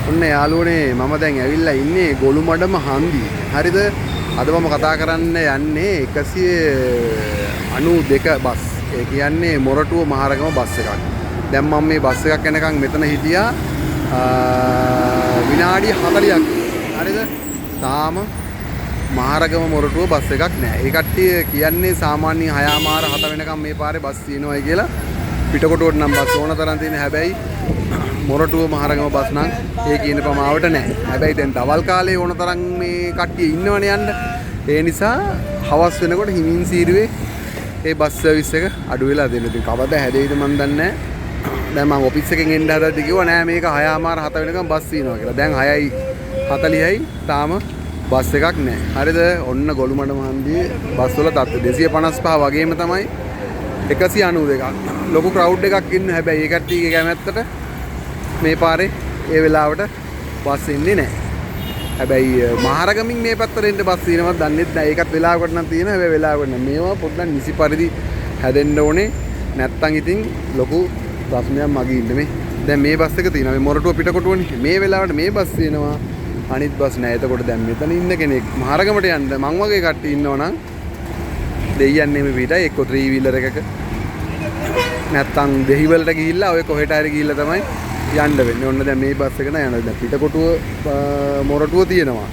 ඔන්න යාළුවනේ මම දැන් ඇවිල්ලා ඉන්නේ ගොළුමඩම හන්දියේ. හරිද? අද මම කතා කරන්න යන්නේ 192 බස්. ඒ කියන්නේ මොරටුව මහරගම බස් එකක්. දැන් මම මේ බස් එකක් යනකම් මෙතන හිටියා විනාඩි 40ක්. හරිද? තාම මහරගම මොරටුව බස් එකක් නැහැ. ඒ කට්ටිය කියන්නේ සාමාන්‍ය 6:00 වෙනකම් මේ පාරේ බස් තියෙනවායි කියලා. පිටකොටුවට නම් බස් ඕන තරම් තියෙන හැබැයි මොරටුව මහරගම බස් නම් ඒ කියන ප්‍රමාණයට නැහැ. හැබැයි දැන් දවල් කාලේ ඕන තරම් මේ කට්ටිය ඉන්නවනේ යන්න. ඒ නිසා හවස් වෙනකොට හිමින් සීරුවේ ඒ බස් සර්විස් එක අඩු වෙලා දෙන්න. ඉතින් කවදා හැදෙයිද මන් දන්නේ නැහැ. දැන් මම ඔෆිස් එකෙන් එන්න හදද්දි කිව්වා නෑ මේක 6:00 වෙනකම් බස් තියෙනවා කියලා. දැන් 6:40යි තාම බස් එකක් නැහැ. හරිද? ඔන්න ගොළුමඩම හන්දියේ බස් වල තත්ත්වය 255 වගේම තමයි 192ක්. ලොකු ක්‍රවුඩ් එකක් ඉන්න හැබැයි ඒ කට්ටියගේ කැමැත්තට මේ පාරේ ඒ වෙලාවට බස් එන්නේ නැහැ. හැබැයි මහරගමින් මේ පැත්තට එන්න බස් තියෙනවද දන්නේ නැහැ. ඒකත් වෙලාවකට නම් තියෙන හැබැයි වෙලාවකට නම් මේවා පොඩ්ඩක් නිසි පරිදි හැදෙන්න ඕනේ. නැත්තම් ඉතින් ලොකු ප්‍රශ්නයක් මගේ ඉන්න මේ. දැන් මේ බස් එක තියෙනවා. මේ මොරටුව පිටකොටුවනේ. මේ වෙලාවට මේ බස් තියෙනවා. අනිත් බස් නැහැ. එතකොට දැන් මෙතන ඉන්න කෙනෙක් මහරගමට යන්න මං වගේ කට්ටිය ඉන්නවනම් දෙයියන්නේ මේ පිටයි එක්ක 3 wheeler එකක නැත්තම් දෙහිවලට ගිහිල්ලා ඔය කොහෙට හරි ගිහිල්ලා තමයි යන්න වෙන්නේ. ඔන්න දැන් මේ බස් එක නෑ යනවා. දැන් පිටකොටුව මොරටුව තියෙනවා.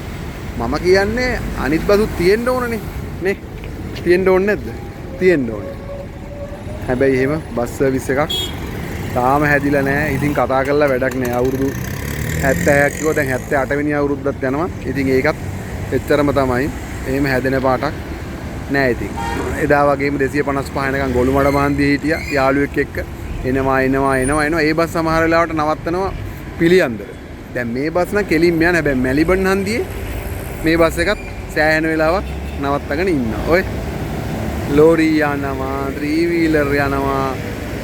මම කියන්නේ අනිත් බසුත් තියෙන්න ඕනනේ. නේ? තියෙන්න ඕනේ නැද්ද? තියෙන්න ඕනේ. හැබැයි එහෙම බස් සර්විස් එකක් තාම හැදිලා නෑ. ඉතින් කතා කරලා වැඩක් නෑ. අවුරුදු 76ක් කිව්වා දැන් 78 වෙනි අවුරුද්දත් යනවා. ඉතින් ඒකත් එච්චරම තමයි. එහෙම හැදෙන පාටක් නෑ ඉතින්. එදා වගේම 255 වෙනකන් ගොළුමඩ මහන්දියේ හිටියා යාළුවෙක් එක්ක. එනවා. ඒ බස් සමහර වෙලාවට නවත්තනවා පිළියන්දර. දැන් මේ බස් නම් කෙලින්ම යන හැබැයි මැලිබන් හන්දියේ මේ බස් එකත් සෑහෙන වෙලාවක් නවත්තගෙන ඉන්නවා. ඔය ලෝරි යනවා, 3 wheeler යනවා.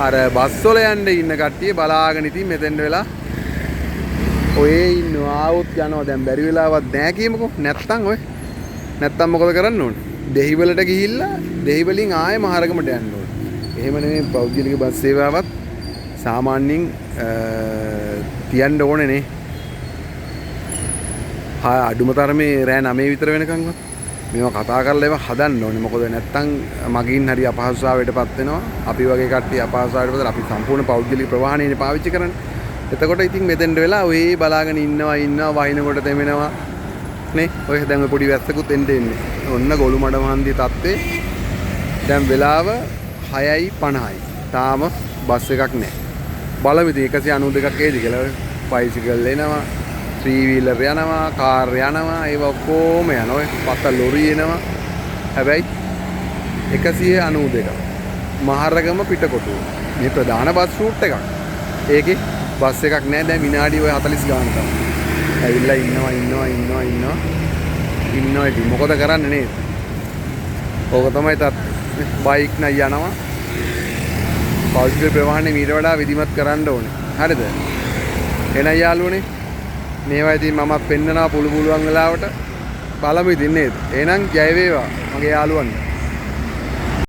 අර බස් වල යන්න ඉන්න කට්ටිය බලාගෙන ඉතින් මෙතෙන් වෙලා ඔය ඉන්නවා ආවොත් යනවා. දැන් බැරි වෙලාවක් නැහැ කියමුකෝ. නැත්තම් මොකද කරන්න ඕනේ? දෙහිවලට ගිහිල්ලා දෙහිවලින් ආයෙ මහරගමට යන්න ඕනේ. එහෙම නෙමෙයි පෞද්ගලික බස් සේවාවත් සාමාන්‍යයෙන් තියන්න ඕනේ නේ. අඩුම තරමේ රෑ 9 විතර වෙනකන්වත් මේවා කතා කරලා ඒවා හදන්න ඕනේ. මොකද නැත්තම් මගින් හරි අපහසුතාවයටපත් වෙනවා. අපි වගේ කට්ටිය අපහසුතාවයටපත් අපි සම්පූර්ණ පෞද්ගලික ප්‍රවාහනයනේ පාවිච්චි කරන්නේ. එතකොට ඉතින් මෙතෙන්ට වෙලා ඔය බලාගෙන ඉන්නවා වහිනකොට තෙමෙනවා නේ. ඔය දැන් ඔය පොඩි වැස්සකුත් එන්නේ. ඔන්න ගොළුමඩ මහන්දියේ තත්ත්වේ දැන් වෙලාව 6:50යි. තාම බස් එකක් නැහැ. බලමු ඉතින් 192ක් එයිද කියලා. බයිසිකල් එනවා, 3 wheeler යනවා, කාර් යනවා, ඒව ඔක්කොම යනවා. ඔය පත ලොරි එනවා. හැබැයි 192ක්. මහරගම පිටකොටුව. මේ ප්‍රධාන බස් රූට් එකක්. ඒකේ බස් එකක් නැහැ. දැන් විනාඩි ඔය 40 ගානක් තමයි. ඇවිල්ලා ඉන්නවා. ඉතින් මොකද කරන්නේ නේද? ඕක තමයි තත් බයික් නයි යනවා. පෞද්ගලික ප්‍රවාහනේ මීට වඩා විධිමත් කරන්න ඕනේ. හරිද? එනයි යාළුවනේ. මේවා ඉතින් මමත් පෙන්නනවා පුළුවන් වෙලාවට බලමු ඉතින් නේද? එහෙනම් ජය වේවා මගේ යාළුවන්ට.